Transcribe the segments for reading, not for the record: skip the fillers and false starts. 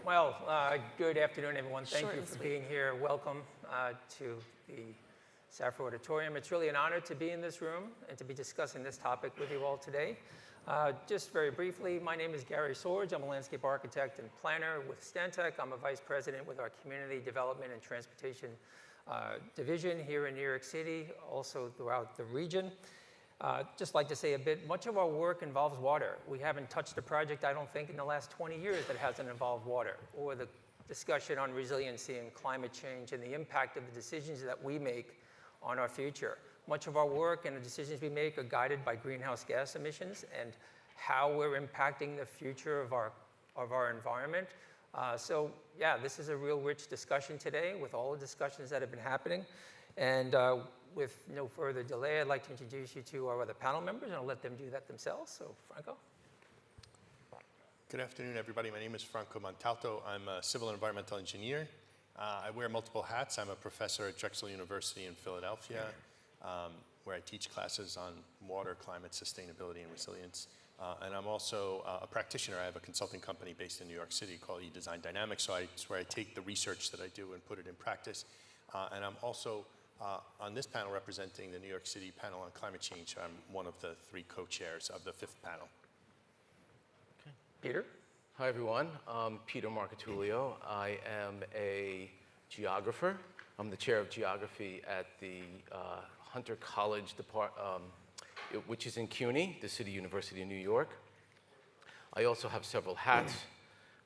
Good afternoon, everyone. Thank Short you and for sweet. being here. Welcome to the Safra Auditorium. It's really an honor to be in this room and to be discussing this topic with you all today. Just very briefly, my name is Gary Sorge. I'm a landscape architect and planner with Stantec. I'm a vice president with our Community Development and Transportation division here in New York City, also throughout the region. Just like to say a bit, much of our work involves water. We haven't touched a project, I don't think, in the last 20 years that hasn't involved water, or the discussion on resiliency and climate change and the impact of the decisions that we make on our future. Much of our work and the decisions we make are guided by greenhouse gas emissions and how we're impacting the future of our environment. This is a real rich discussion today with all the discussions that have been happening. And with no further delay, I'd like to introduce you to our other panel members, and I'll let them do that themselves. So, Franco. Good afternoon, everybody. My name is Franco Montalto. I'm a civil and environmental engineer. I wear multiple hats. I'm a professor at Drexel University in Philadelphia, where I teach classes on water, climate, sustainability, and resilience. And I'm also a practitioner. I have a consulting company based in New York City called eDesign Dynamics. So it's where I take the research that I do and put it in practice. And I'm also on this panel representing the New York City panel on climate change. I'm one of the 3 co-chairs of the 5th panel. Okay. Peter? Hi, everyone. I'm Peter Marcatulio. I am a geographer. I'm the chair of geography at the Hunter College, which is in CUNY, the City University of New York. I also have several hats.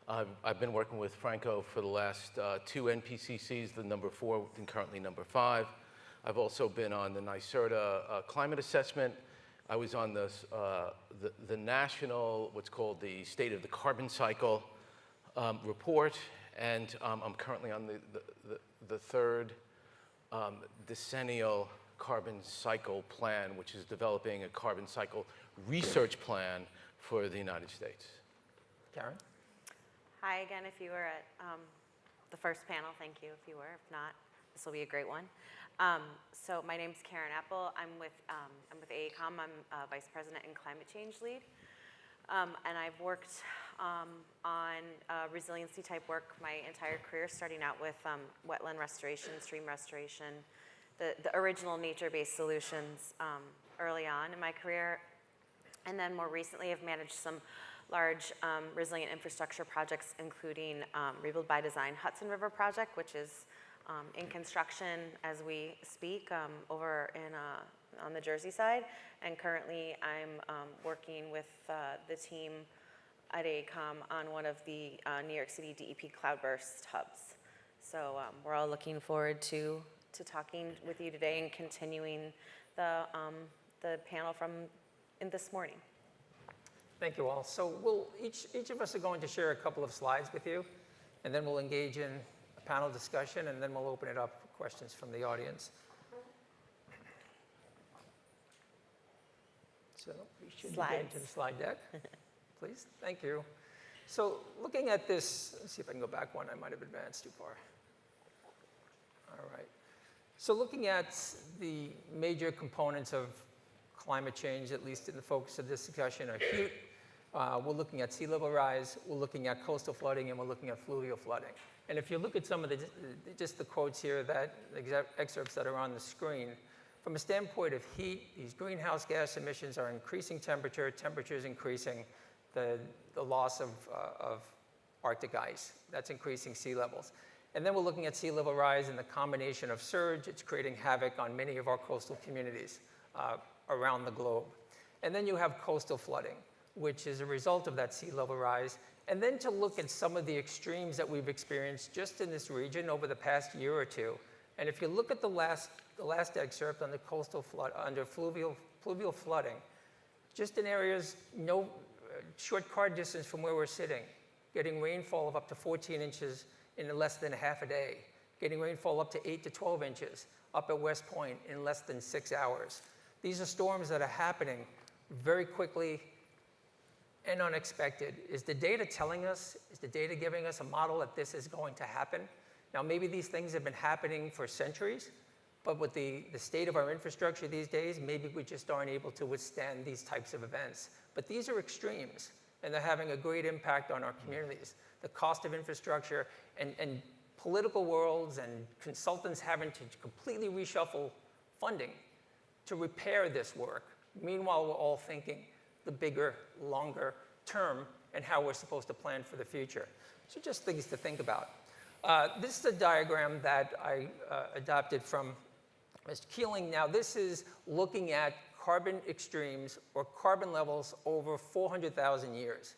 I've been working with Franco for the last 2 NPCCs, the number 4 and currently number 5. I've also been on the NYSERDA climate assessment. I was on the national, what's called the State of the Carbon Cycle report, and I'm currently on the 3rd decennial carbon cycle plan, which is developing a carbon cycle research plan for the United States. Karen? Hi again, if you were at the first panel, thank you if you were. If not, this will be a great one. So my name's Karen Apple. I'm with AECOM. I'm Vice President and Climate Change Lead. And I've worked on resiliency type work my entire career, starting out with wetland restoration, stream restoration, the original nature-based solutions early on in my career. And then more recently, I've managed some large resilient infrastructure projects, including Rebuild by Design Hudson River Project, which is in construction as we speak over on the Jersey side. And currently I'm working with the team at AECOM on one of the New York City DEP cloudburst hubs. So we're all looking forward to talking with you today and continuing the panel from this morning. Thank you all. So each of us are going to share a couple of slides with you, and then we'll engage in a panel discussion, and then we'll open it up for questions from the audience. So we should get into the slide deck, please. Thank you. So looking at this, let's see if I can go back one. I might have advanced too far. All right. So looking at the major components of climate change, at least in the focus of this discussion, are heat. We're looking at sea level rise, we're looking at coastal flooding, and we're looking at fluvial flooding. And if you look at some of just the quotes here, excerpts that are on the screen, from a standpoint of heat, these greenhouse gas emissions are increasing temperature, temperature is increasing, the loss of Arctic ice, that's increasing sea levels. And then we're looking at sea level rise and the combination of surge, it's creating havoc on many of our coastal communities around the globe. And then you have coastal flooding, which is a result of that sea level rise. And then to look at some of the extremes that we've experienced just in this region over the past year or 2. And if you look at the last excerpt on the coastal flood, under fluvial flooding, just in areas no short car distance from where we're sitting, getting rainfall of up to 14 inches in less than half a day, getting rainfall up to 8 to 12 inches up at West Point in less than 6 hours. These are storms that are happening very quickly and unexpected. Is the data telling us, is the data giving us a model that this is going to happen? Now, maybe these things have been happening for centuries, but with the state of our infrastructure these days, maybe we just aren't able to withstand these types of events. But these are extremes. and they're having a great impact on our communities. The cost of infrastructure and political worlds and consultants having to completely reshuffle funding to repair this work. Meanwhile, we're all thinking the bigger, longer term and how we're supposed to plan for the future. So just things to think about. This is a diagram that I adopted from Mr. Keeling. Now, this is looking at carbon extremes or carbon levels over 400,000 years.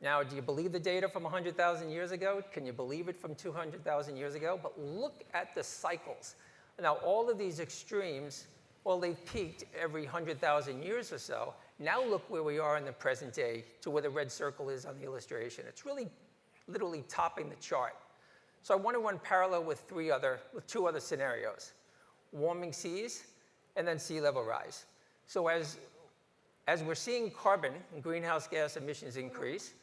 Now, do you believe the data from 100,000 years ago? Can you believe it from 200,000 years ago? But look at the cycles. Now, all of these extremes, well, they've peaked every 100,000 years or so. Now look where we are in the present day to where the red circle is on the illustration. It's really literally topping the chart. So I want to run parallel with two other scenarios: warming seas and then sea level rise. So as we're seeing carbon and greenhouse gas emissions increase,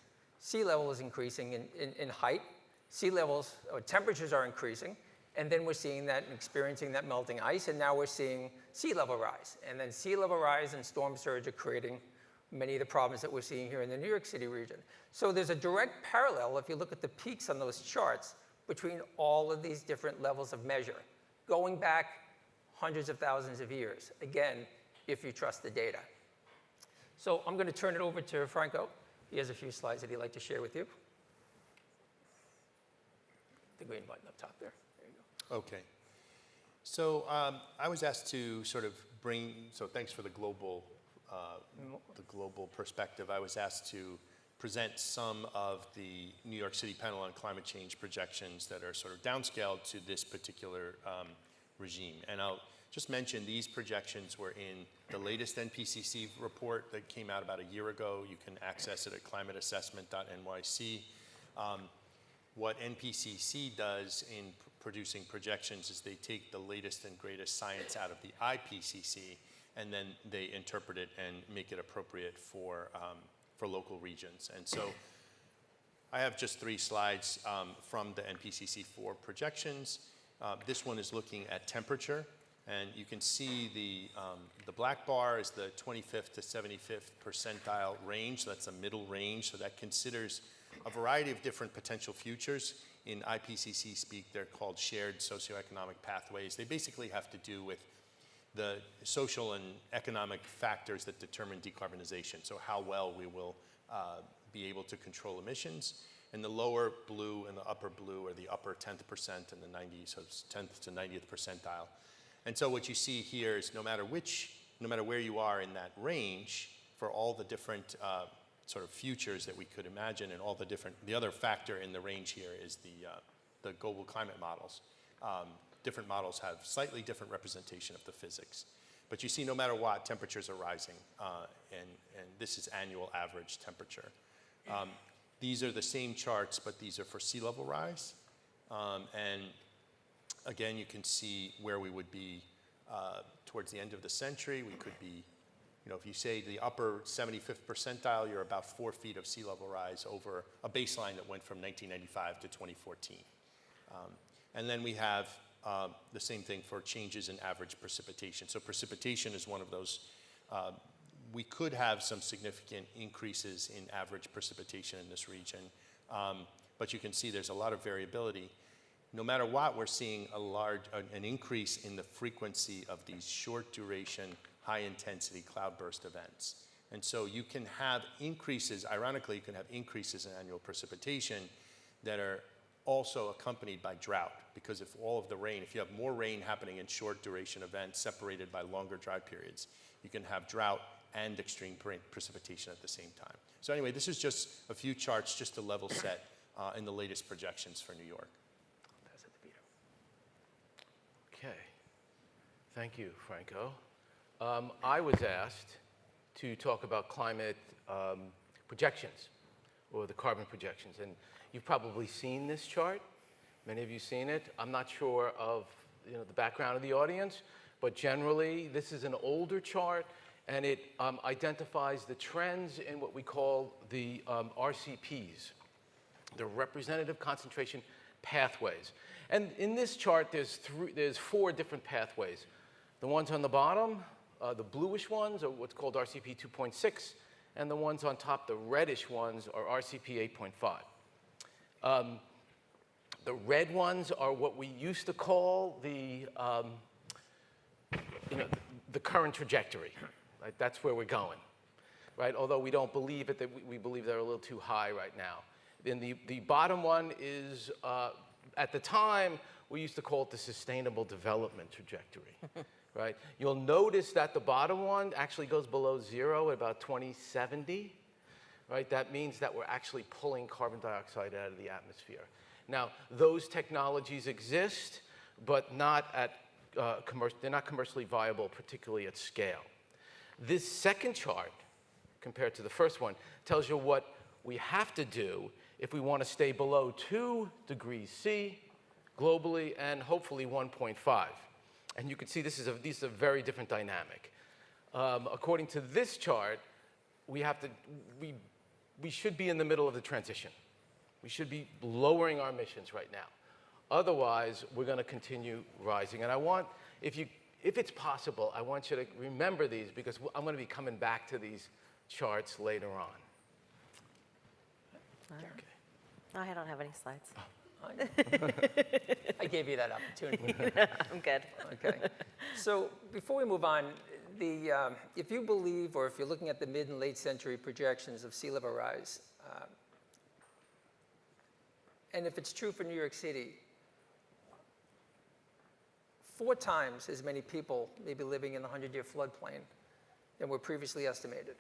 sea level is increasing in height, sea levels, or temperatures are increasing, and then we're seeing that and experiencing that melting ice, and now we're seeing sea level rise. And then sea level rise and storm surge are creating many of the problems that we're seeing here in the New York City region. So there's a direct parallel, if you look at the peaks on those charts, between all of these different levels of measure, going back hundreds of thousands of years, again, if you trust the data. So I'm going to turn it over to Franco. He has a few slides that he'd like to share with you. The green button up top there. There you go. Okay. So I was asked to sort of bring, so thanks for the global perspective. I was asked to present some of the New York City panel on climate change projections that are sort of downscaled to this particular regime. And I'll just mention these projections were in the latest NPCC report that came out about a year ago. You can access it at climateassessment.nyc. What NPCC does in producing projections is they take the latest and greatest science out of the IPCC, and then they interpret it and make it appropriate for local regions. And so I have just 3 slides from the NPCC for projections. This one is looking at temperature, and you can see the black bar is the 25th to 75th percentile range. So that's a middle range, so that considers a variety of different potential futures. In IPCC speak, they're called shared socioeconomic pathways. They basically have to do with the social and economic factors that determine decarbonization, so how well we will be able to control emissions. And the lower blue and the upper blue are the upper 10th percent and the 90th, so 10th to 90th percentile. And so what you see here is no matter where you are in that range, for all the different sort of futures that we could imagine, and all the other factor in the range here is the global climate models. Different models have slightly different representation of the physics. But you see no matter what, temperatures are rising, and this is annual average temperature. These are the same charts, but these are for sea level rise. And again, you can see where we would be towards the end of the century. We could be, if you say the upper 75th percentile, you're about 4 feet of sea level rise over a baseline that went from 1995 to 2014. And then we have the same thing for changes in average precipitation. So precipitation is one of those. We could have some significant increases in average precipitation in this region, but you can see there's a lot of variability. No matter what, we're seeing an increase in the frequency of these short duration, high intensity cloudburst events. And so you can have increases, ironically, you can have increases in annual precipitation that are also accompanied by drought, because if you have more rain happening in short duration events separated by longer dry periods, you can have drought and extreme precipitation at the same time. So anyway, this is just a few charts just to level set in the latest projections for New York. Okay, thank you, Franco. I was asked to talk about climate projections, or the carbon projections, and you've probably seen this chart. Many of you seen it. I'm not sure of the background of the audience, but generally this is an older chart, and it identifies the trends in what we call the RCPs, the representative concentration pathways. And in this chart, there's 4 different pathways. The ones on the bottom, the bluish ones, are what's called RCP 2.6, and the ones on top, the reddish ones, are RCP 8.5. The red ones are what we used to call the current trajectory. Right? That's where we're going. Right? Although we don't believe it, we believe they're a little too high right now. Then the bottom one is, at the time, we used to call it the sustainable development trajectory. Right? You'll notice that the bottom one actually goes below zero at about 2070. Right? That means that we're actually pulling carbon dioxide out of the atmosphere. Now, those technologies exist, but not at they're not commercially viable, particularly at scale. This second chart, compared to the first one, tells you what we have to do if we want to stay below 2 degrees C globally and hopefully 1.5. And you can see these is a very different dynamic. According to this chart, we should be in the middle of the transition. We should be lowering our emissions right now. Otherwise, we're going to continue rising. And I want, if it's possible, I want you to remember these because I'm going to be coming back to these charts later on. Okay. No, I don't have any slides. I gave you that opportunity. I'm good. Okay. So before we move on, if you believe, or if you're looking at the mid and late century projections of sea level rise, and if it's true for New York City, 4 times as many people may be living in the 100-year floodplain than were previously estimated.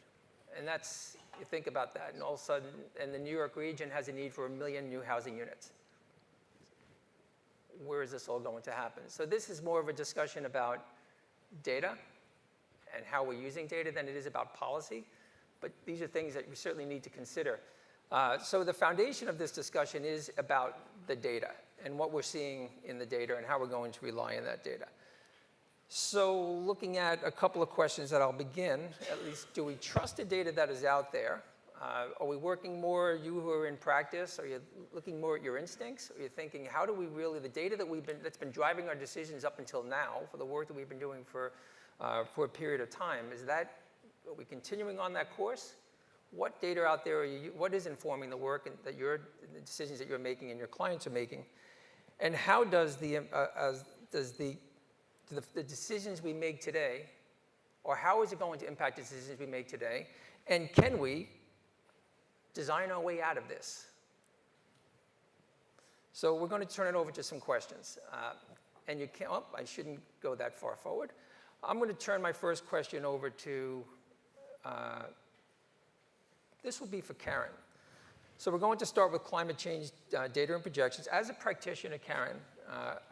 And that's, you think about that, and all of a sudden, and the New York region has a need for 1 million new housing units. Where is this all going to happen? So this is more of a discussion about data and how we're using data than it is about policy. But these are things that we certainly need to consider. So the foundation of this discussion is about the data and what we're seeing in the data and how we're going to rely on that data. So looking at a couple of questions that I'll begin, at least, do we trust the data that is out there? Are we working more, you who are in practice, are you looking more at your instincts? Are you thinking, how do we really, the data that's been driving our decisions up until now, for the work that we've been doing for a period of time, are we continuing on that course? What data out there what is informing the work the decisions that you're making and your clients are making? And how does the decisions we make today, or how is it going to impact the decisions we make today? And can we design our way out of this? So we're going to turn it over to some questions. And you can't, I shouldn't go that far forward. I'm going to turn my first question over to, this will be for Karen. So we're going to start with climate change data and projections. As a practitioner, Karen,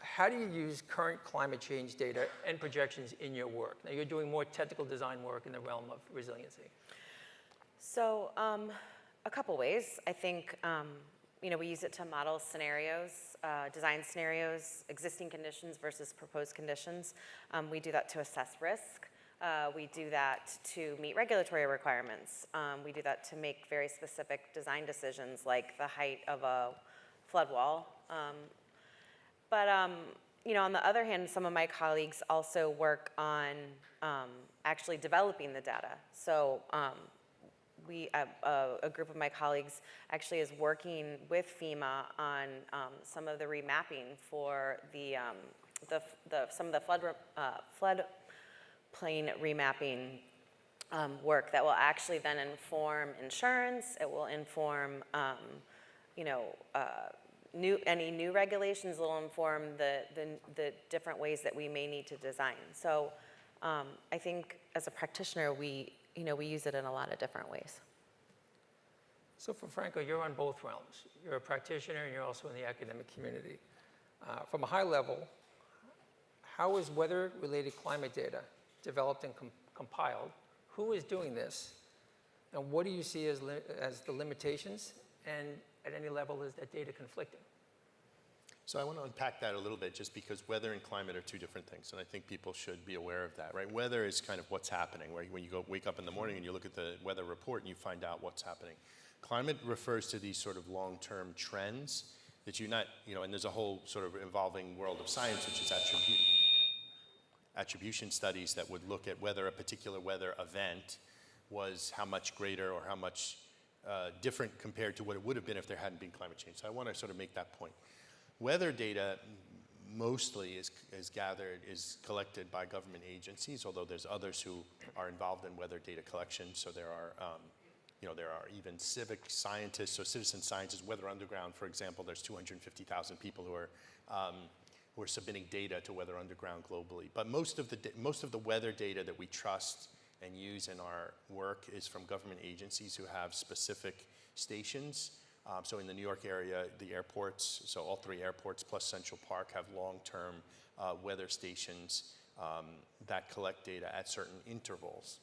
how do you use current climate change data and projections in your work? Now, you're doing more technical design work in the realm of resiliency. So a couple ways. I think we use it to model scenarios, design scenarios, existing conditions versus proposed conditions. We do that to assess risk. We do that to meet regulatory requirements. We do that to make very specific design decisions, like the height of a flood wall. But on the other hand, some of my colleagues also work on actually developing the data. So a group of my colleagues actually is working with FEMA on some of the remapping for some of the floodplain remapping work that will actually then inform insurance. It will inform any new regulations. Will inform the different ways that we may need to design. So I think as a practitioner, we use it in a lot of different ways. So for Franco, you're on both realms. You're a practitioner and you're also in the academic community. From a high level, how is weather-related climate data developed and compiled? Who is doing this? And what do you see as the limitations? And at any level, is that data conflicting? So I want to unpack that a little bit, just because weather and climate are two different things, and I think people should be aware of that, right? Weather is kind of what's happening, right? When you wake up in the morning and you look at the weather report and you find out what's happening. Climate refers to these sort of long-term trends that and there's a whole sort of evolving world of science, which is attribution studies that would look at whether a particular weather event was how much greater or how much different compared to what it would have been if there hadn't been climate change. So I want to sort of make that point. Weather data mostly is collected by government agencies, although there's others who are involved in weather data collection. So there are, there are even civic scientists or citizen scientists. Weather Underground, for example, there's 250,000 people who are submitting data to Weather Underground globally. But most of the weather data that we trust and use in our work is from government agencies who have specific stations. So in the New York area, the airports, so all 3 airports plus Central Park have long-term weather stations that collect data at certain intervals.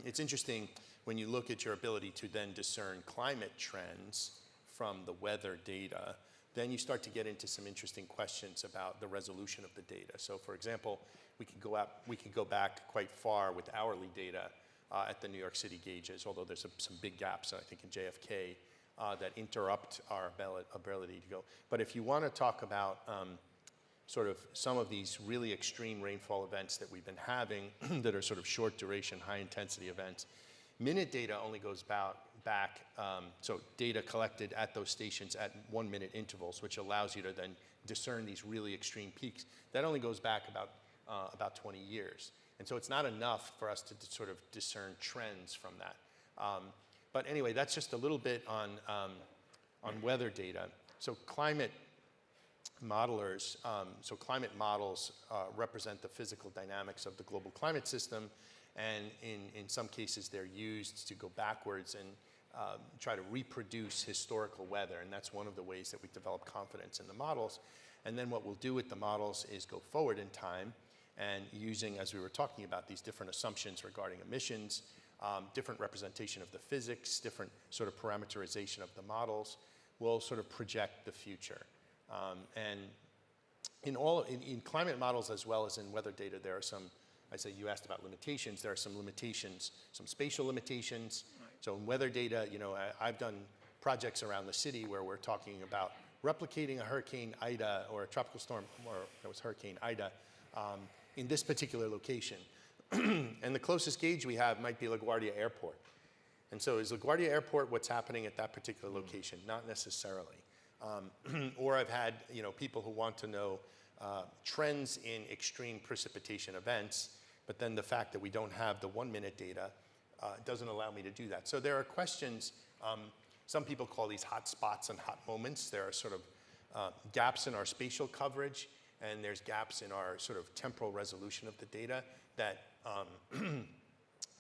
It's interesting when you look at your ability to then discern climate trends from the weather data, then you start to get into some interesting questions about the resolution of the data. So for example, we could go back quite far with hourly data at the New York City gauges, although there's some big gaps, I think, in JFK that interrupt our ability to go. But if you want to talk about sort of some of these really extreme rainfall events that we've been having that are sort of short duration, high intensity events, minute data only goes back, so data collected at those stations at 1 minute intervals, which allows you to then discern these really extreme peaks. That only goes back about 20 years. And so it's not enough for us to sort of discern trends from that. But anyway, that's just a little bit on weather data. So climate modelers, so climate models represent the physical dynamics of the global climate system. And in some cases, they're used to go backwards and try to reproduce historical weather. And that's one of the ways that we develop confidence in the models. And then what we'll do with the models is go forward in time and using, as we were talking about, these different assumptions regarding emissions, different representation of the physics, different sort of parameterization of the models, will sort of project the future. And in climate models as well as in weather data, there are some, I say you asked about limitations, there are some limitations, some spatial limitations. Right. So in weather data, I've done projects around the city where we're talking about replicating a Hurricane Ida or a tropical storm, or that was Hurricane Ida, in this particular location. And the closest gauge we have might be LaGuardia Airport. And so is LaGuardia Airport what's happening at that particular location? Not necessarily. Or I've had people who want to know trends in extreme precipitation events, but then the fact that we don't have the 1 minute data doesn't allow me to do that. So there are questions, some people call these hot spots and hot moments. There are sort of gaps in our spatial coverage, and there's gaps in our sort of temporal resolution of the data that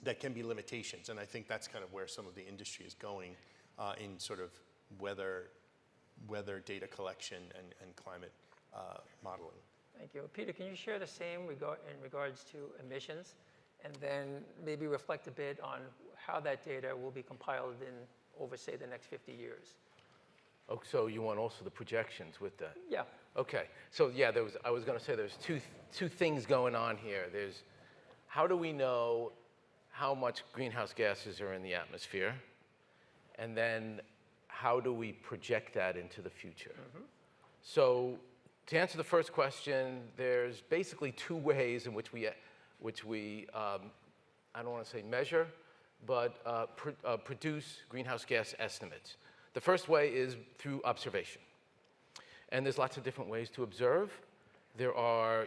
that can be limitations. And I think that's kind of where some of the industry is going in sort of weather data collection and climate modeling. Thank you. Peter, can you share the same in regards to emissions, and then maybe reflect a bit on how that data will be compiled in over, say, the next 50 years? Oh, so you want also the projections with that? Yeah. Okay. So yeah, I was going to say there's two things going on here. There's how do we know how much greenhouse gases are in the atmosphere, and then how do we project that into the future? Mm-hmm. So to answer the first question, there's basically 2 ways in which we I don't want to say measure, but produce greenhouse gas estimates. The first way is through observation. And there's lots of different ways to observe. There are,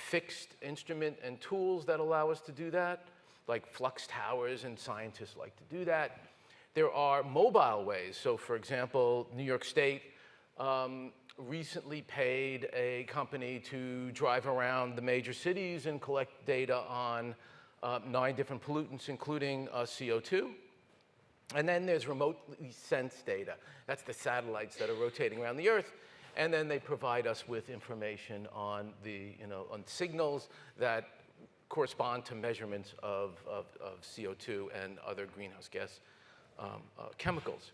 fixed instrument and tools that allow us to do that, like flux towers, and scientists like to do that. There are mobile ways. So for example, New York State recently paid a company to drive around the major cities and collect data on 9 different pollutants, including CO2. And then there's remotely sensed data. That's the satellites that are rotating around the Earth. And then they provide us with information on on signals that correspond to measurements of CO2 and other greenhouse gas chemicals.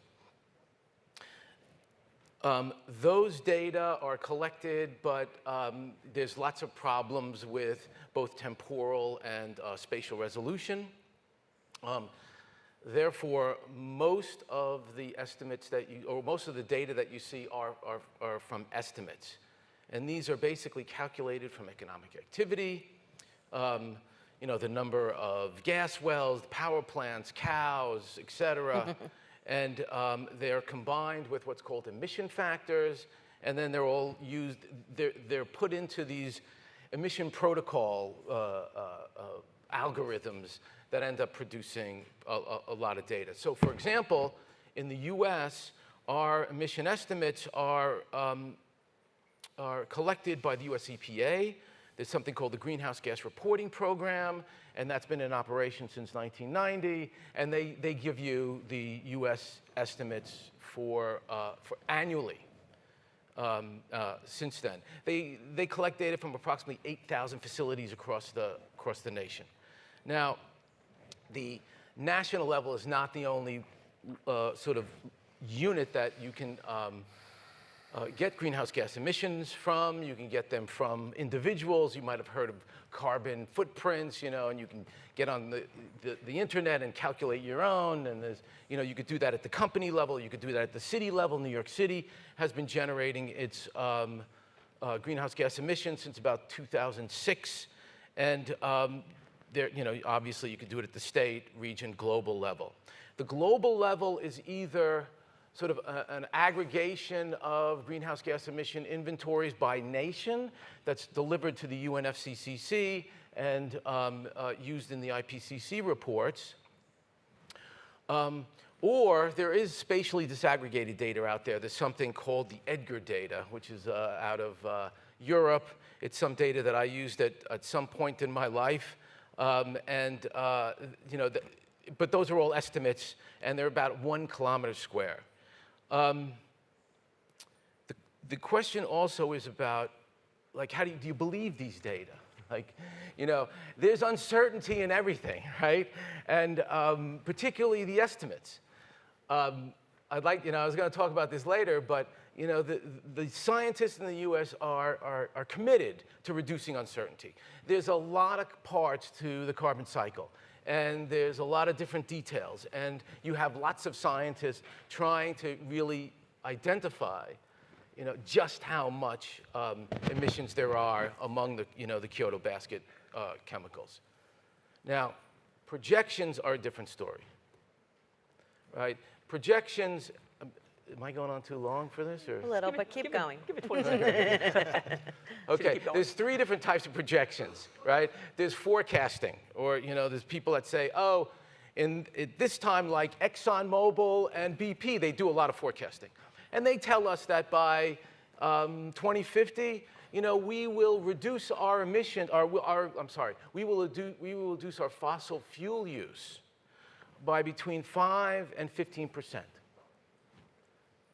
Those data are collected, but there's lots of problems with both temporal and spatial resolution. Therefore, most of the estimates most of the data that you see are from estimates. And these are basically calculated from economic activity. the number of gas wells, power plants, cows, et cetera. And they're combined with what's called emission factors. And then they're all used, they're put into these emission protocol algorithms that end up producing a lot of data. So for example, in the US, our emission estimates are collected by the US EPA. There's something called the Greenhouse Gas Reporting Program, and that's been in operation since 1990. And they give you the US estimates for annually since then. They collect data from approximately 8,000 facilities across the nation. Now, the national level is not the only sort of unit that you can get greenhouse gas emissions from. You can get them from individuals. You might have heard of carbon footprints, and you can get on the internet and calculate your own. And there's, you could do that at the company level. You could do that at the city level. New York City has been generating its greenhouse gas emissions since about 2006. And there, obviously you could do it at the state, region, global level. The global level is either sort of an aggregation of greenhouse gas emission inventories by nation that's delivered to the UNFCCC and used in the IPCC reports. Or there is spatially disaggregated data out there. There's something called the Edgar data, which is out of Europe. It's some data that I used at some point in my life. But those are all estimates, and they're about 1 kilometer square. The question also is about, like, how do you believe these data? Like, there's uncertainty in everything, right? And particularly the estimates. I was going to talk about this later, but the scientists in the U.S. are committed to reducing uncertainty. There's a lot of parts to the carbon cycle, and there's a lot of different details, and you have lots of scientists trying to really identify, just how much emissions there are among the Kyoto basket chemicals. Now, projections are a different story, right? Projections. Am I going on too long for this? Or? A little, but keep going. Give it 20 seconds. Okay, there's 3 different types of projections, right? There's forecasting, or there's people that say, oh, at this time, like ExxonMobil and BP, they do a lot of forecasting. And they tell us that by 2050, we will reduce our emission, we will reduce our fossil fuel use by between 5 and 15%.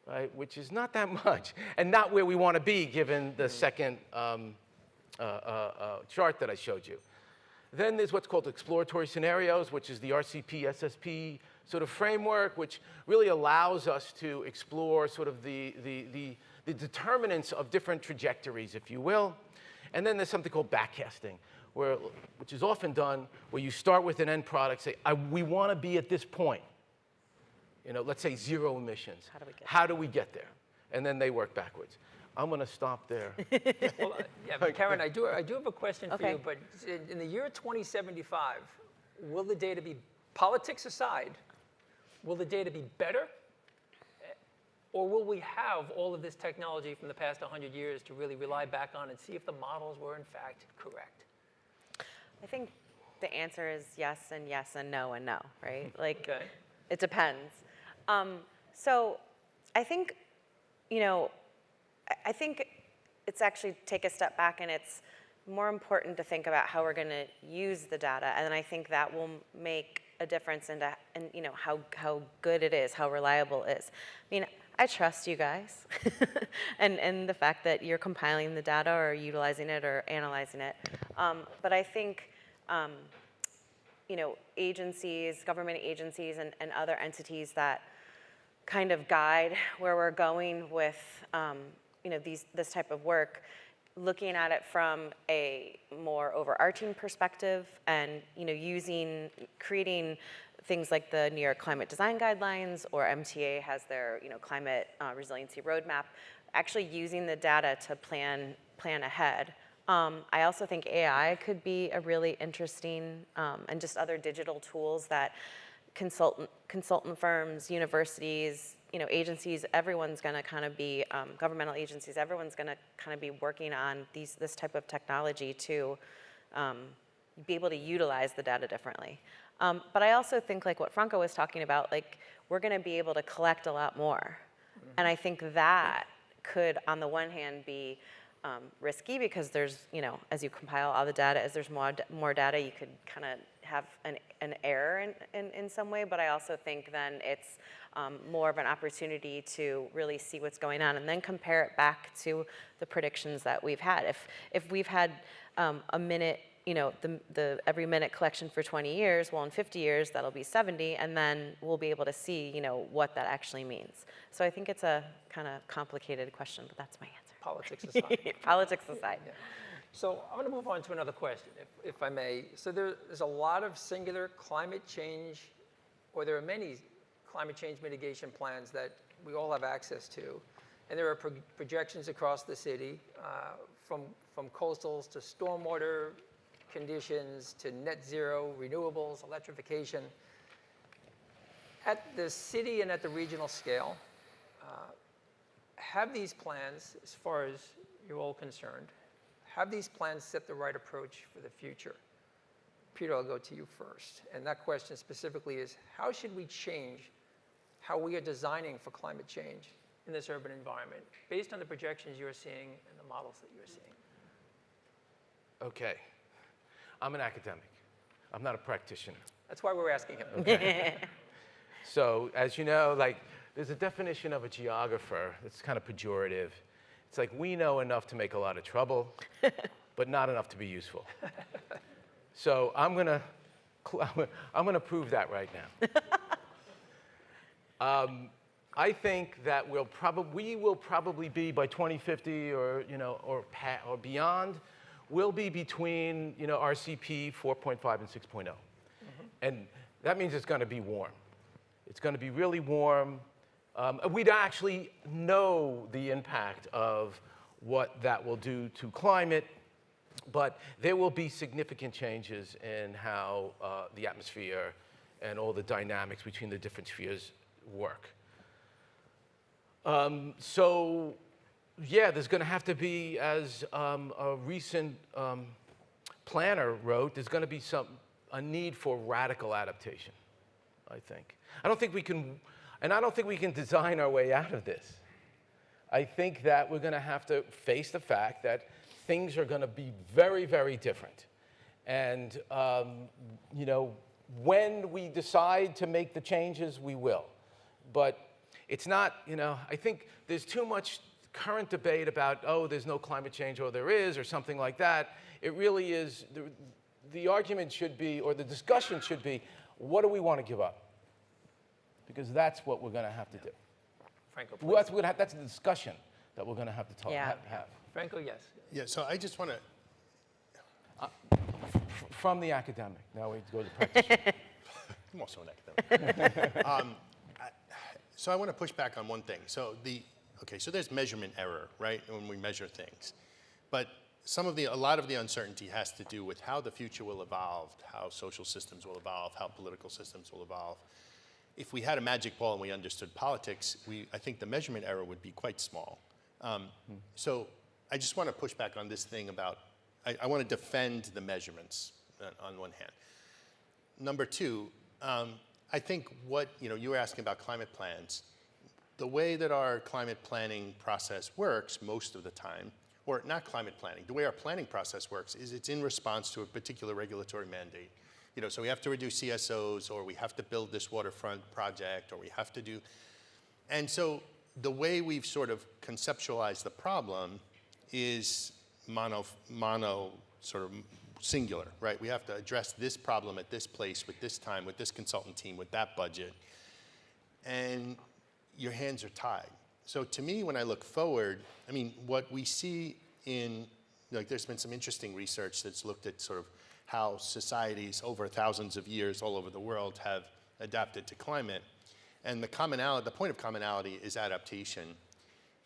Right, which is not that much, and not where we want to be given the second chart that I showed you. Then there's what's called exploratory scenarios, which is the RCP, SSP sort of framework, which really allows us to explore sort of the determinants of different trajectories, if you will. And then there's something called backcasting, which is often done where you start with an end product, say, we want to be at this point. Let's say 0 emissions. How do we get there? And then they work backwards. I'm going to stop there. Well, but Karen, I do have a question for you. But in the year 2075, will the data be, politics aside, will the data be better? Or will we have all of this technology from the past 100 years to really rely back on and see if the models were in fact correct? I think the answer is yes and no, right? Like, Okay. It depends. So I think, I think it's actually take a step back, and it's more important to think about how we're going to use the data, and I think that will make a difference in how good it is, how reliable it is. I mean, I trust you guys, and the fact that you're compiling the data or utilizing it or analyzing it, but I think agencies, government agencies, and other entities that kind of guide where we're going with, this type of work, looking at it from a more overarching perspective, and creating things like the New York Climate Design Guidelines, or MTA has their climate resiliency roadmap, actually using the data to plan ahead I also think AI could be a really interesting, and just other digital tools that consultant firms, universities, agencies, everyone's going to kind of be, governmental agencies, everyone's going to kind of be working on this type of technology to be able to utilize the data differently. But I also think, like what Franco was talking about, like we're going to be able to collect a lot more. And I think that could, on the one hand, be risky because there's, as you compile all the data, as there's more data, you could kind of have an error in some way. But I also think then it's more of an opportunity to really see what's going on and then compare it back to the predictions that we've had. If we've had a minute, the every minute collection for 20 years, well, in 50 years, that'll be 70, and then we'll be able to see, what that actually means. So I think it's a kind of complicated question, but that's my answer. Politics aside. Politics aside. Yeah. So I'm going to move on to another question, if I may. So there's a lot of singular climate change, or there are many climate change mitigation plans that we all have access to. And there are projections across the city, from coastals to stormwater conditions to net zero, renewables, electrification. At the city and at the regional scale, have these plans, as far as you're all concerned, have these plans set the right approach for the future? Peter, I'll go to you first. And that question specifically is, how should we change how we are designing for climate change in this urban environment, based on the projections you're seeing and the models that you're seeing? Okay. I'm an academic. I'm not a practitioner. That's why we're asking him. Okay. So, as you know, like, there's a definition of a geographer that's kind of pejorative. It's like, we know enough to make a lot of trouble, but not enough to be useful. So I'm gonna prove that right now. I think that we will probably be by 2050 or beyond, we'll be between RCP 4.5 and 6.0. And that means it's going to be warm. It's going to be really warm. We'd actually know the impact of what that will do to climate, but there will be significant changes in how the atmosphere and all the dynamics between the different spheres work. So, yeah, there's going to have to be, as a recent planner wrote, there's going to be a need for radical adaptation, I think. I don't think we can design our way out of this. I think that we're going to have to face the fact that things are going to be very, very different. And, when we decide to make the changes, we will. But it's not, I think there's too much current debate about, oh, there's no climate change, or there is, or something like that. It really is, the argument should be, or the discussion should be, what do we want to give up? Because that's what we're going to have to do. Franco, That's a discussion that we're going to have to have. Franco, yes. Yeah, so I just want to... From the academic. Now we go to the practitioner. I'm also an academic. So I want to push back on one thing. So so there's measurement error, right, when we measure things. But a lot of the uncertainty has to do with how the future will evolve, how social systems will evolve, how political systems will evolve. If we had a magic ball and we understood politics, I think the measurement error would be quite small. So I just want to push back on this thing about, I want to defend the measurements on one hand. Number two, I think you were asking about climate plans. The way that our climate planning process works most of the time, or not climate planning, the way our planning process works is it's in response to a particular regulatory mandate. So we have to reduce CSOs, or we have to build this waterfront project, or we have to do, and so the way we've sort of conceptualized the problem is mono sort of singular, right? We have to address this problem at this place, with this time, with this consultant team, with that budget, and your hands are tied. So to me, when I look forward, I mean, what we see there's been some interesting research that's looked at sort of how societies over thousands of years all over the world have adapted to climate. And the point of commonality is adaptation.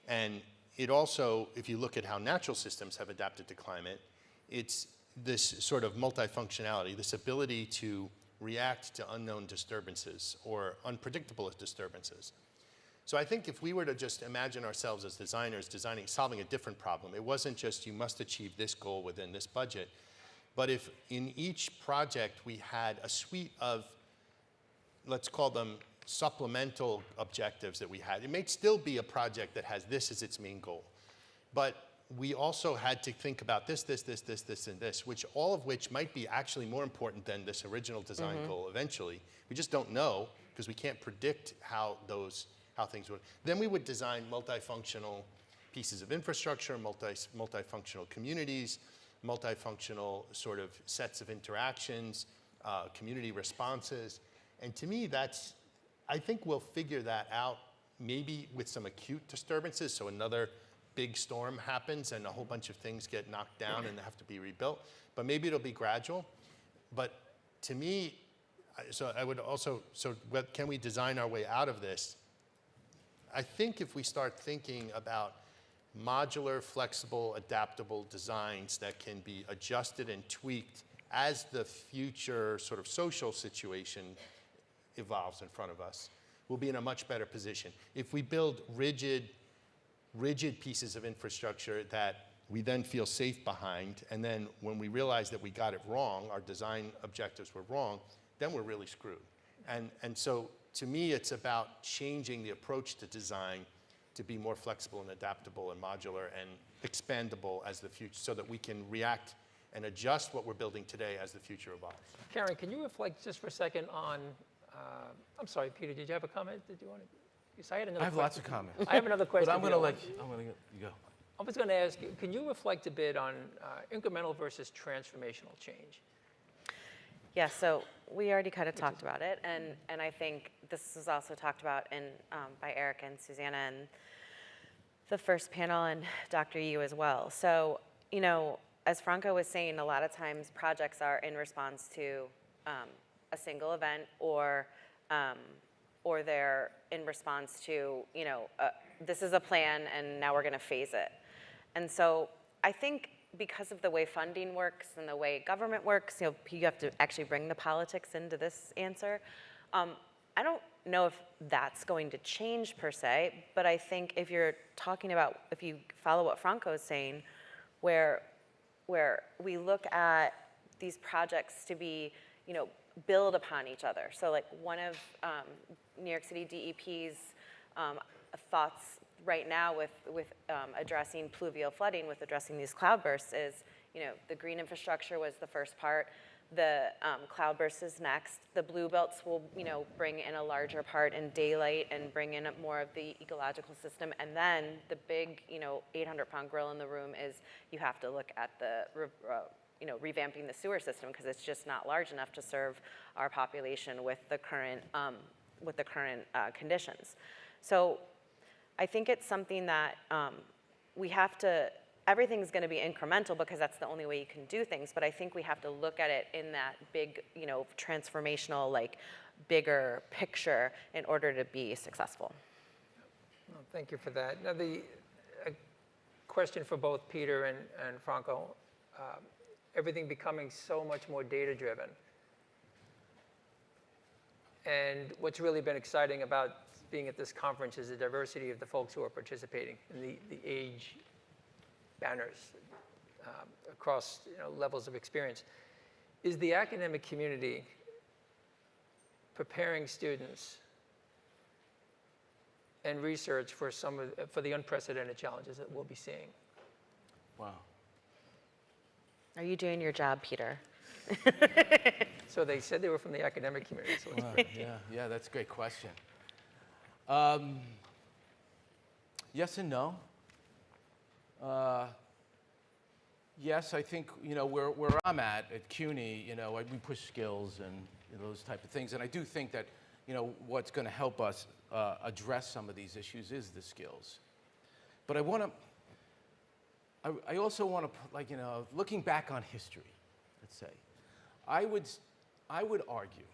And it also, if you look at how natural systems have adapted to climate, it's this sort of multifunctionality, this ability to react to unknown disturbances or unpredictable disturbances. So I think if we were to just imagine ourselves as designers solving a different problem, it wasn't just you must achieve this goal within this budget, but if in each project we had a suite of, let's call them supplemental objectives that we had, it may still be a project that has this as its main goal, but we also had to think about this, and this, all of which might be actually more important than this original design goal eventually. We just don't know because we can't predict how things would. Then we would design multifunctional pieces of infrastructure, multifunctional communities, multifunctional sort of sets of interactions, community responses. And to me, I think we'll figure that out maybe with some acute disturbances, so another big storm happens and a whole bunch of things get knocked down and have to be rebuilt. But maybe it'll be gradual. But to me, what can we design our way out of this? I think if we start thinking about modular, flexible, adaptable designs that can be adjusted and tweaked as the future sort of social situation evolves in front of us, we'll be in a much better position. If we build rigid pieces of infrastructure that we then feel safe behind, and then when we realize that we got it wrong, our design objectives were wrong, then we're really screwed. And so to me, it's about changing the approach to design to be more flexible and adaptable and modular and expandable as the future, so that we can react and adjust what we're building today as the future evolves. Karen, can you reflect just for a second on, I'm sorry, Peter, did you have a comment that you wanted? Yes, I had another I have question. lots of comments. I have another question. But I'm going to let you go. I was going to ask you, can you reflect a bit on incremental versus transformational change? Yeah, so we already kind of talked about it, and I think this was also talked about by Eric and Susanna and the first panel, and Dr. Yu as well. So, you know, as Franco was saying, a lot of times projects are in response to a single event, or they're in response to, you know, this is a plan and now we're going to phase it. And so I think because of the way funding works and the way government works, you know, you have to actually bring the politics into this answer. I don't know if that's going to change per se, but I think if you're talking about, if you follow what Franco is saying, where we look at these projects to be, you know, build upon each other. So like one of New York City DEP's thoughts right now with addressing pluvial flooding, with addressing these cloudbursts is, you know, the green infrastructure was the first part. The cloudburst is next. The blue belts will, you know, bring in a larger part in daylight and bring in more of the ecological system. And then the big, you know, 800-pound gorilla in the room is you have to look at the, you know, revamping the sewer system, because it's just not large enough to serve our population with the current conditions. So I think it's something that we have to, everything's going to be incremental because that's the only way you can do things, but I think we have to look at it in that big, you know, transformational, like, bigger picture in order to be successful. Well, thank you for that. Now, a question for both Peter and Franco. Everything becoming so much more data-driven. And what's really been exciting about being at this conference is the diversity of the folks who are participating and the age banners across, you know, levels of experience. Is the academic community preparing students and research for for the unprecedented challenges that we'll be seeing? Wow. Are you doing your job, Peter? So they said they were from the academic community. So it's Wow, yeah, that's a great question. Yes and no. Yes, I think, you know, where I'm at CUNY, you know, we push skills and, you know, those type of things. And I do think that, you know, what's going to help us address some of these issues is the skills. But I also want to, like, you know, looking back on history, let's say, I would argue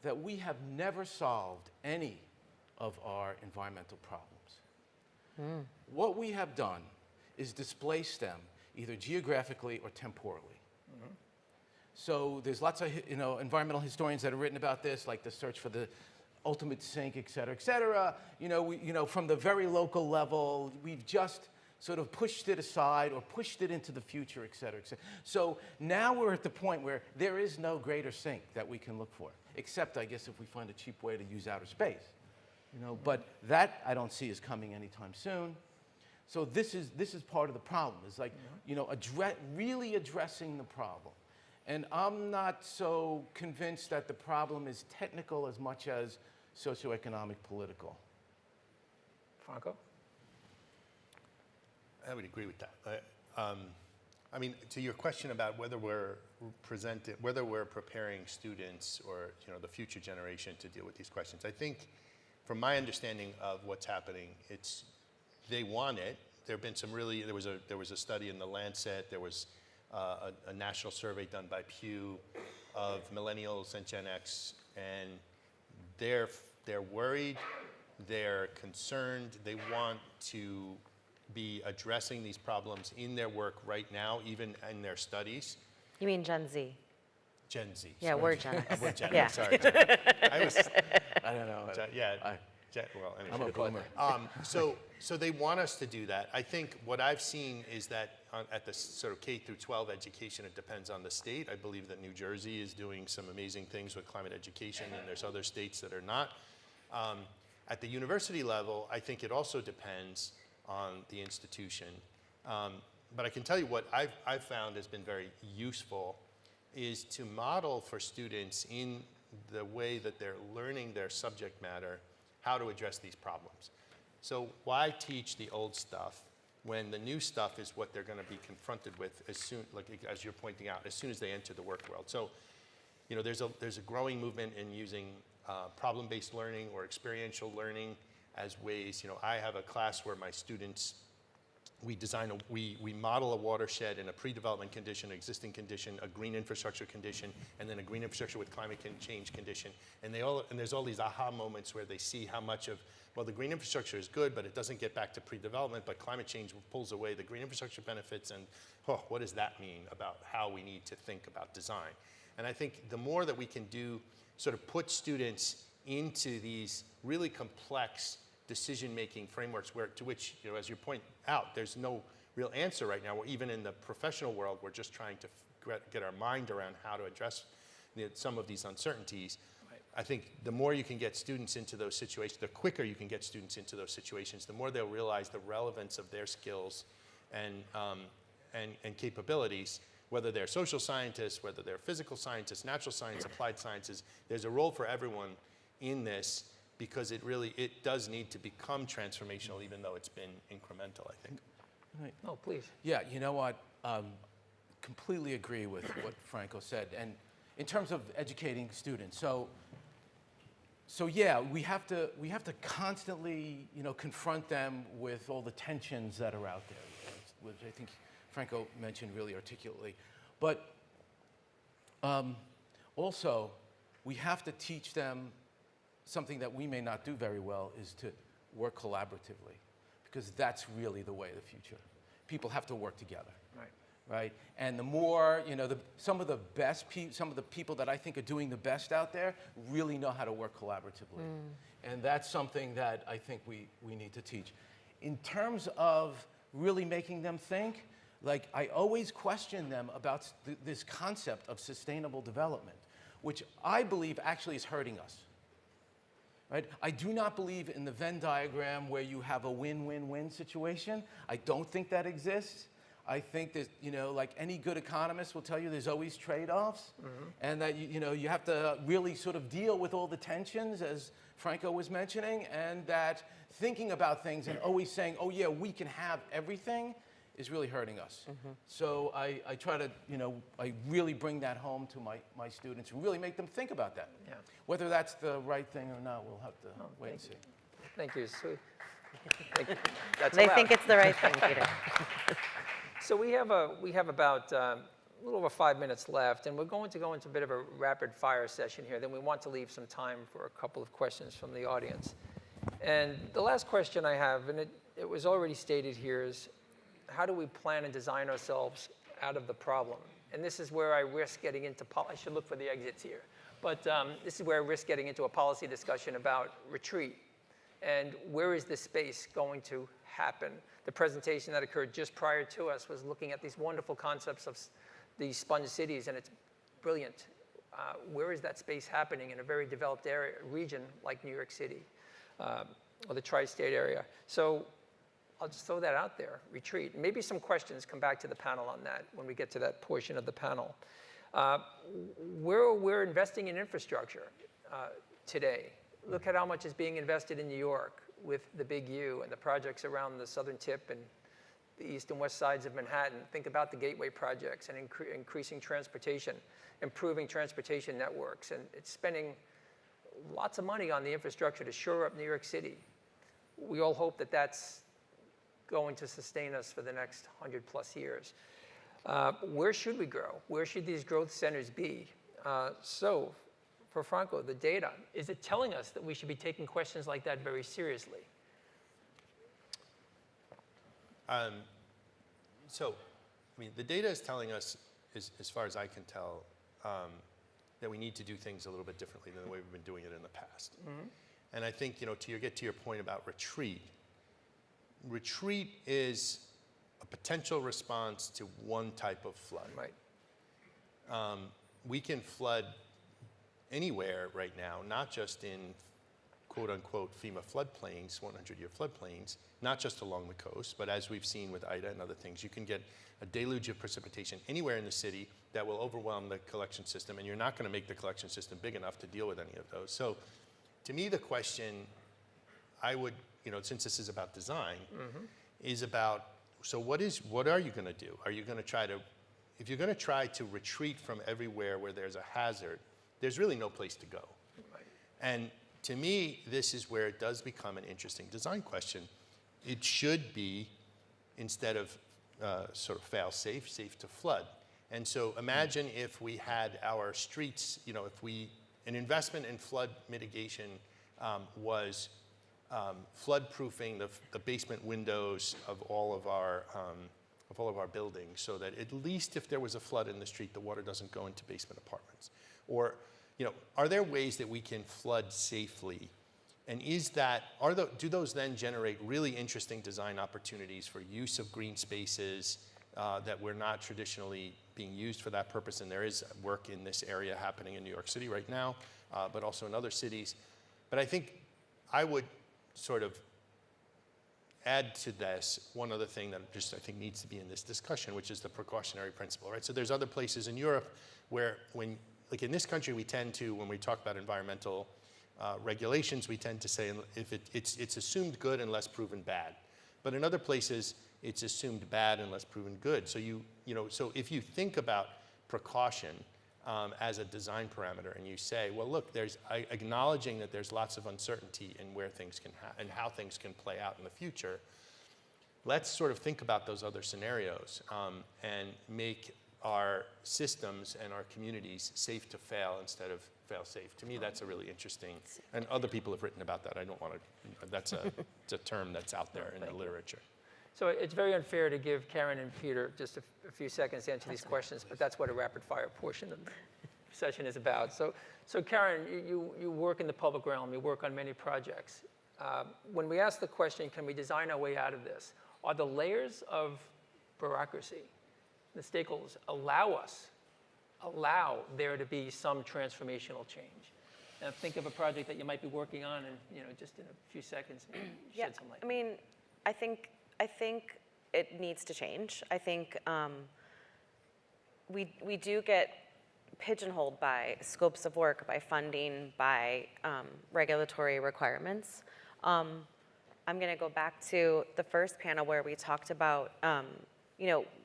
that we have never solved any of our environmental problems. What we have done is displace them either geographically or temporally. So there's lots of environmental historians that have written about this, like the search for the ultimate sink, et cetera, et cetera. From the very local level, we've just sort of pushed it aside or pushed it into the future, et cetera, et cetera. So now we're at the point where there is no greater sink that we can look for, except, I guess, if we find a cheap way to use outer space. But that I don't see is coming anytime soon. So this is part of the problem. It's like, really addressing the problem. And I'm not so convinced that the problem is technical as much as socioeconomic, political. Franco? I would agree with that. I mean, to your question about whether we're preparing students or the future generation to deal with these questions, I think, from my understanding of what's happening, they want it. There have been some really there was a study in the Lancet. There was a national survey done by Pew of millennials and Gen X, and they're worried, they're concerned, they want to be addressing these problems in their work right now, even in their studies. You mean Gen Z? Gen Z. Yeah, sorry. we're Gen X. We're Gen Yeah. Sorry. I don't know. Well, anyway. I'm a boomer. So they want us to do that. I think what I've seen is that at the sort of K through 12 education, it depends on the state. I believe that New Jersey is doing some amazing things with climate education, and there's other states that are not. At the university level, I think it also depends on the institution. But I can tell you what I've found has been very useful is to model for students in the way that they're learning their subject matter how to address these problems. So why teach the old stuff when the new stuff is what they're going to be confronted with as you're pointing out, as soon as they enter the work world. So, there's a growing movement in using problem-based learning or experiential learning as ways. I have a class where my students, we model a watershed in a pre-development condition, existing condition, a green infrastructure condition, and then a green infrastructure with climate change condition. And there's all these aha moments where they see how much of, well, the green infrastructure is good, but it doesn't get back to pre-development, but climate change pulls away the green infrastructure benefits, and what does that mean about how we need to think about design? And I think the more that we can do, sort of put students into these really complex decision-making frameworks to which, as you point out, there's no real answer right now. Even in the professional world, we're just trying to get our mind around how to address some of these uncertainties. Right. I think the more you can get students into those situations, the quicker you can get students into those situations, the more they'll realize the relevance of their skills and capabilities, whether they're social scientists, whether they're physical scientists, natural science, applied sciences. There's a role for everyone in this, because it does need to become transformational, even though it's been incremental, I think. Right. Oh, please. Yeah, you know what? Completely agree with what Franco said. And in terms of educating students, so yeah, we have to constantly, confront them with all the tensions that are out there, which I think Franco mentioned really articulately. But also, we have to teach them something that we may not do very well, is to work collaboratively, because that's really the way of the future. People have to work together. Right? And the more, some of the people that I think are doing the best out there really know how to work collaboratively. And that's something that I think we need to teach. In terms of really making them think, like, I always question them about this concept of sustainable development, which I believe actually is hurting us. Right? I do not believe in the Venn diagram where you have a win-win-win situation. I don't think that exists. I think that, like any good economist will tell you, there's always trade-offs, and that you have to really sort of deal with all the tensions, as Franco was mentioning, and that thinking about things and always saying, oh yeah, we can have everything, is really hurting us. So I try to, I really bring that home to my students and really make them think about that. Yeah. Whether that's the right thing or not, we'll have to wait and see. Thank you. So, that's They allowed. think it's the right thing, Peter. So we have about a little over 5 minutes left, and we're going to go into a bit of a rapid fire session here. Then we want to leave some time for a couple of questions from the audience. And the last question I have, and it was already stated here, is how do we plan and design ourselves out of the problem? And this is where I risk getting into, I should look for the exits here. But this is where I risk getting into a policy discussion about retreat. And where is this space going to happen? The presentation that occurred just prior to us was looking at these wonderful concepts of these sponge cities, and it's brilliant. Where is that space happening in a very developed area, region like New York City or the tri-state area? So I'll just throw that out there, retreat. Maybe some questions come back to the panel on that when we get to that portion of the panel. We're investing in infrastructure today. Look at how much is being invested in New York with the Big U and the projects around the southern tip and the east and west sides of Manhattan. Think about the gateway projects and increasing transportation, improving transportation networks, and it's spending lots of money on the infrastructure to shore up New York City. We all hope that that's going to sustain us for the next 100+ years. Where should we grow? Where should these growth centers be? So, for Franco, the data, is it telling us that we should be taking questions like that very seriously? So, I mean, the data is telling us, as far as I can tell, that we need to do things a little bit differently than the way we've been doing it in the past. And I think, to get to your point about retreat, retreat is a potential response to one type of flood. Right. We can flood anywhere right now, not just in quote unquote FEMA floodplains, 100-year floodplains, not just along the coast, but as we've seen with Ida and other things, you can get a deluge of precipitation anywhere in the city that will overwhelm the collection system, and you're not going to make the collection system big enough to deal with any of those. So to me, the question I would, since this is about design, is about, so what are you going to do? Are you going to try to, if you're going to try to retreat from everywhere where there's a hazard, there's really no place to go. Right. And to me, this is where it does become an interesting design question. It should be, instead of sort of fail-safe, safe to flood. And so imagine if we had our streets, an investment in flood mitigation was flood-proofing the basement windows of all of our buildings, so that at least if there was a flood in the street, the water doesn't go into basement apartments. Or, are there ways that we can flood safely? And do those then generate really interesting design opportunities for use of green spaces that were not traditionally being used for that purpose? And there is work in this area happening in New York City right now, but also in other cities. But I think I would sort of add to this one other thing that just I think needs to be in this discussion, which is the precautionary principle, right? So there's other places in Europe where like in this country, we tend to, when we talk about environmental regulations, we tend to say if it's assumed good unless proven bad. But in other places, it's assumed bad unless proven good. So so if you think about precaution as a design parameter, and you say, well, look, acknowledging that there's lots of uncertainty in where things can and how things can play out in the future, let's sort of think about those other scenarios and make our systems and our communities safe to fail instead of fail safe. To me, that's a really interesting, and other people have written about that. I don't want to, it's a term that's out there in the literature. So it's very unfair to give Karen and Peter just a few seconds to answer these questions, but that's what a rapid fire portion of the session is about. So Karen, you work in the public realm, you work on many projects. When we ask the question, can we design our way out of this? Are the layers of bureaucracy, the stakeholders, allow there to be some transformational change? Now think of a project that you might be working on and just in a few seconds, shed some light. I mean, I think it needs to change. I think we do get pigeonholed by scopes of work, by funding, by regulatory requirements. I'm going to go back to the first panel where we talked about,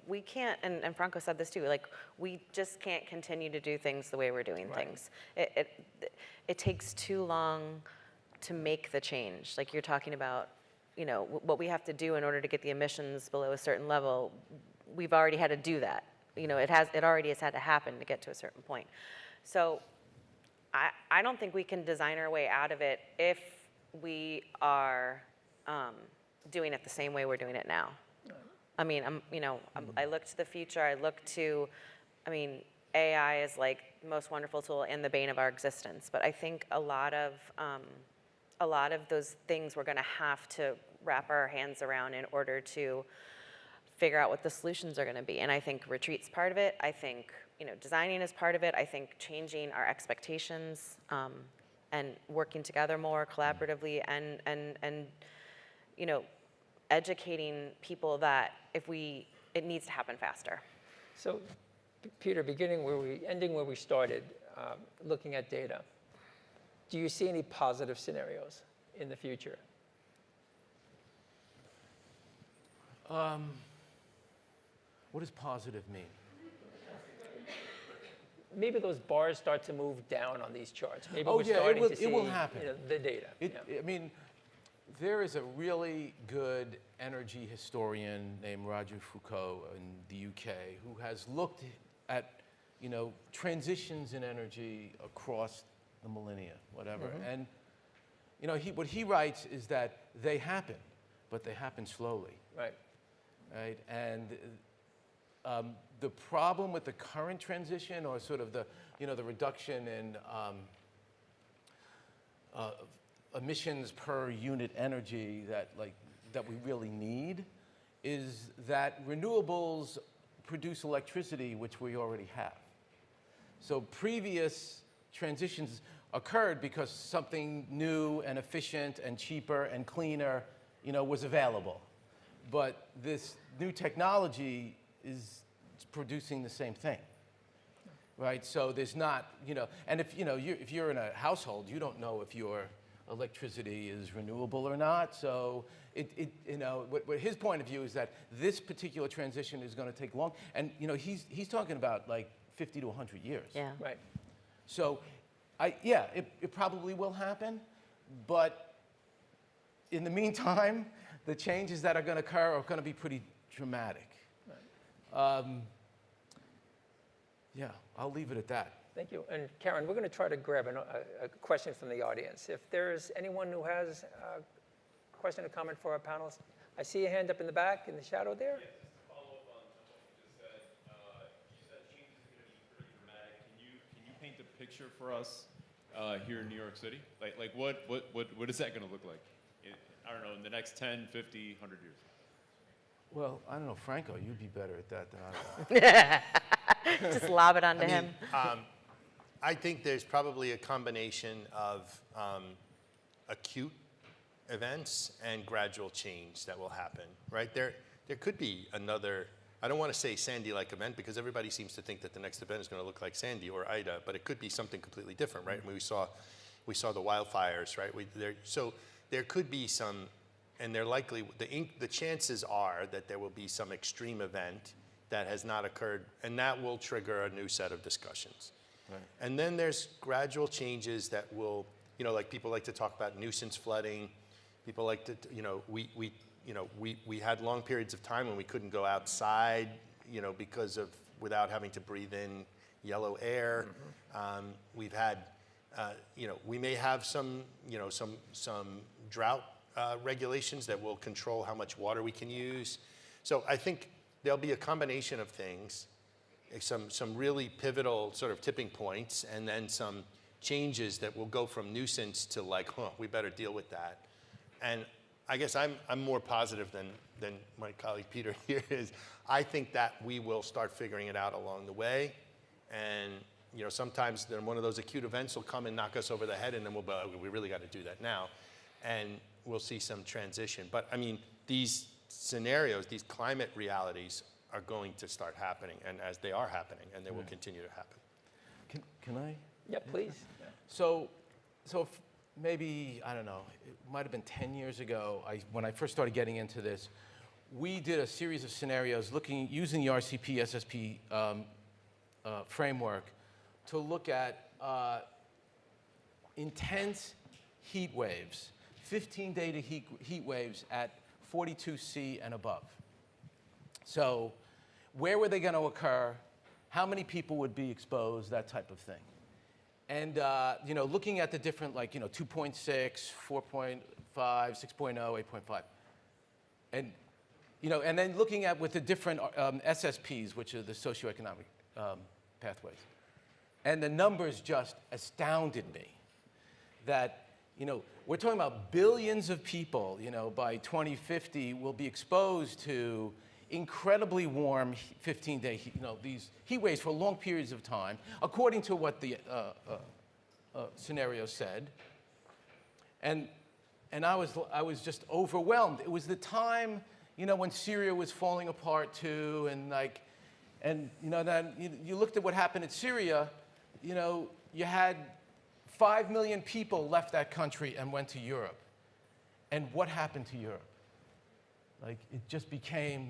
we can't, and Franco said this too, like we just can't continue to do things the way we're doing things. It takes too long to make the change. Like you're talking about, what we have to do in order to get the emissions below a certain level, we've already had to do that. It already has had to happen to get to a certain point. So I don't think we can design our way out of it if we are doing it the same way we're doing it now. I mean, I look to the future. I look to, I mean, AI is like the most wonderful tool and the bane of our existence. But I think a lot of those things we're going to have to wrap our hands around in order to figure out what the solutions are going to be. And I think retreat's part of it. I think designing is part of it. I think changing our expectations and working together more collaboratively and educating people that it needs to happen faster. So, Peter, ending where we started, looking at data, do you see any positive scenarios in the future? What does positive mean? Maybe those bars start to move down on these charts. Maybe Oh, we're yeah, starting to see it will happen. The data. I mean, there is a really good energy historian named Roger Foucault in the UK who has looked at, transitions in energy across the millennia, whatever. And, what he writes is that they happen, but they happen slowly. Right. Right? And the problem with the current transition, or sort of the reduction in emissions per unit energy that we really need, is that renewables produce electricity, which we already have. So previous transitions occurred because something new and efficient and cheaper and cleaner, was available. But this new technology is producing the same thing, right? So there's not, and if you're in a household, you don't know if your electricity is renewable or not. So what his point of view is that this particular transition is going to take long, and he's talking about like 50 to 100 years. Yeah. Right. So, it probably will happen, but in the meantime, the changes that are going to occur are going to be pretty dramatic. Right. Yeah, I'll leave it at that. Thank you. And Karen, we're going to try to grab a question from the audience. If there's anyone who has a question or comment for our panelists, I see a hand up in the back in the shadow there. Yeah, just to follow up on what you just said. You said change is going to be pretty dramatic. Can you paint a picture for us here in New York City? Like what is that going to look like? I don't know, in the next 10, 50, 100 years. Well, I don't know, Franco, you'd be better at that than I am. Just lob it onto him. I think there's probably a combination of acute events and gradual change that will happen, right? There could be another, I don't want to say Sandy-like event because everybody seems to think that the next event is going to look like Sandy or Ida, but it could be something completely different, right? I mean, we saw the wildfires, right? So there could be some, and they're likely, the chances are that there will be some extreme event that has not occurred, and that will trigger a new set of discussions. Right. And then there's gradual changes that will, like people like to talk about nuisance flooding. People like to, we had long periods of time when we couldn't go outside, without having to breathe in yellow air. Mm-hmm. We've had, we may have some drought regulations that will control how much water we can use. So I think there'll be a combination of things, some really pivotal sort of tipping points, and then some changes that will go from nuisance to we better deal with that. And I guess I'm more positive than my colleague Peter here is. I think that we will start figuring it out along the way. And sometimes then one of those acute events will come and knock us over the head, and then we'll be, we really got to do that now. And we'll see some transition. But I mean, these scenarios, these climate realities are going to start happening, and as they are happening, and they will continue to happen. Can I? Yeah, please. Yeah. So maybe, I don't know, it might have been 10 years ago, when I first started getting into this, we did a series of scenarios using the RCP SSP framework to look at intense heat waves, 15-day heat waves at 42°C and above. So where were they going to occur? How many people would be exposed? That type of thing. And looking at the different, 2.6, 4.5, 6.0, 8.5. and and then looking at with the different SSPs, which are the socioeconomic pathways, and the numbers just astounded me. That we're talking about billions of people, by 2050 will be exposed to incredibly warm 15-day heat, these heat waves for long periods of time, according to what the scenario said. And I was just overwhelmed. It was the time, when Syria was falling apart too, and then you looked at what happened in Syria. You had 5 million people left that country and went to Europe. And what happened to Europe? It just became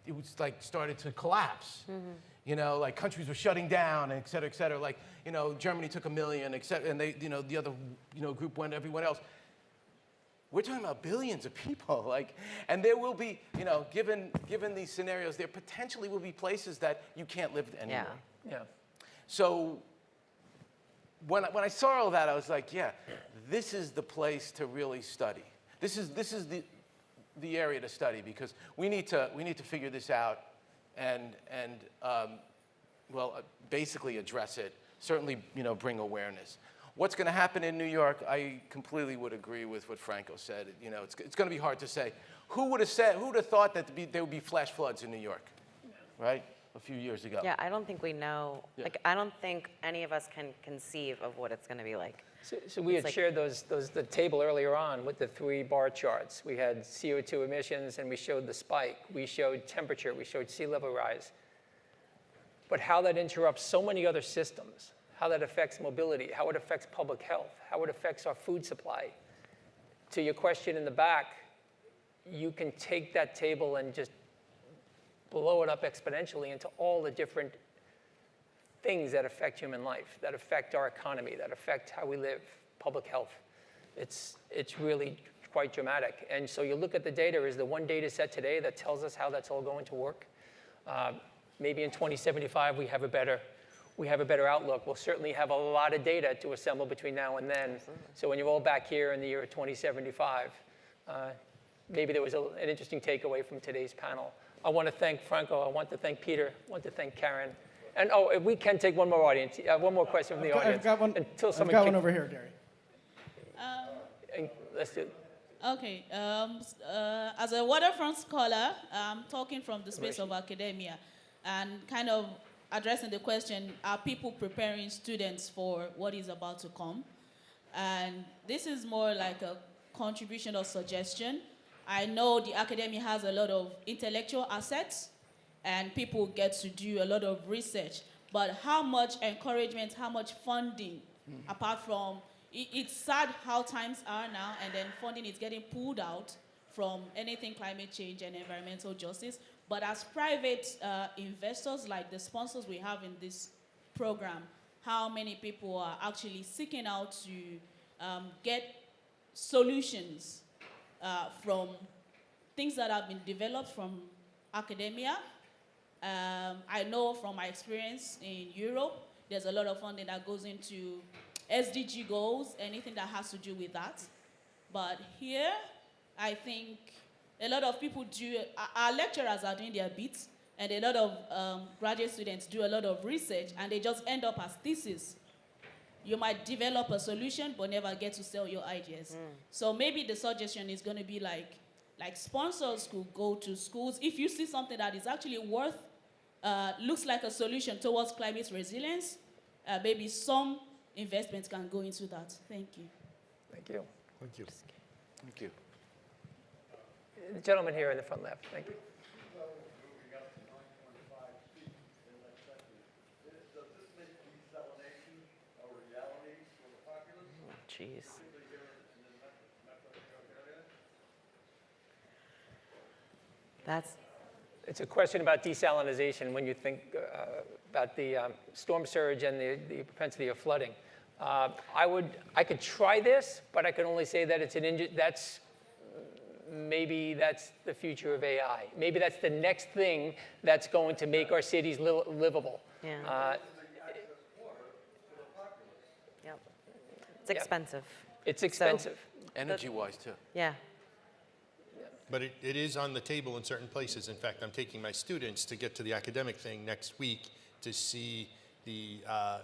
it was started to collapse. Mm-hmm. Countries were shutting down, et cetera, et cetera. Germany took 1 million, and they, the other, group went, everyone else. We're talking about billions of people, and there will be, given these scenarios, there potentially will be places that you can't live anymore. Yeah. So when I saw all that, I was like, yeah, this is the place to really study. This is the area to study, because we need to figure this out and basically address it. Certainly, bring awareness. What's going to happen in New York? I completely would agree with what Franco said. It's going to be hard to say. Who would have thought that there would be flash floods in New York, right? A few years ago. Yeah, I don't think we know. Yeah. I don't think any of us can conceive of what it's going to be like. So we had shared the table earlier on with the 3 bar charts. We had CO2 emissions, and we showed the spike. We showed temperature. We showed sea level rise. But how that interrupts so many other systems, how that affects mobility, how it affects public health, how it affects our food supply. To your question in the back, you can take that table and just blow it up exponentially into all the different things that affect human life, that affect our economy, that affect how we live, public health. It's really quite dramatic. And so you look at the data, is the one data set today that tells us how that's all going to work. Maybe in 2075 we have a better outlook. We'll certainly have a lot of data to assemble between now and then. So when you roll back here in the year 2075, maybe there was an interesting takeaway from today's panel. I want to thank Franco. I want to thank Peter. I want to thank Karen. And if we can take one more audience, one more question from the audience. I've got one over here, Gary. Let's do it. Okay. As a waterfront scholar, I'm talking from the space of academia and kind of addressing the question, are people preparing students for what is about to come? And this is more like a contribution or suggestion. I know the academia has a lot of intellectual assets and people get to do a lot of research, but how much encouragement, how much funding, apart from, it's sad how times are now, and then funding is getting pulled out from anything climate change and environmental justice. But as private investors, like the sponsors we have in this program, how many people are actually seeking out to get solutions from things that have been developed from academia. I know from my experience in Europe, there's a lot of funding that goes into SDG goals, anything that has to do with that. But here, I think a lot of people our lecturers are doing their bits, and a lot of graduate students do a lot of research, and they just end up as thesis. You might develop a solution, but never get to sell your ideas. So maybe the suggestion is going to be like sponsors could go to schools. If you see something that is actually looks like a solution towards climate resilience, maybe some investments can go into that. Thank you. Thank you. Thank you. Thank you. The gentleman here in the front left. Thank you. Jeez. It's a question about desalinization when you think about the storm surge and the propensity of flooding. I could try this, but I can only say that maybe that's the future of AI. Maybe that's the next thing that's going to make our cities livable. Yeah. Yep. It's expensive. It's expensive. Energy-wise, too. Yeah. But it is on the table in certain places. In fact, I'm taking my students to get to the academic thing next week to see the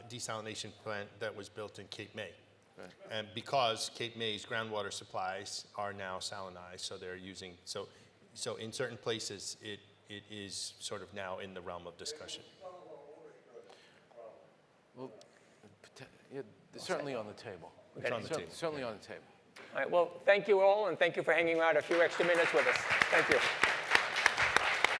desalination plant that was built in Cape May. Right. And because Cape May's groundwater supplies are now salinized, so they're using, so in certain places, it is sort of now in the realm of discussion. Well, yeah, certainly on the table. It's on the table. Certainly on the table. All right, well, thank you all, and thank you for hanging out a few extra minutes with us. Thank you.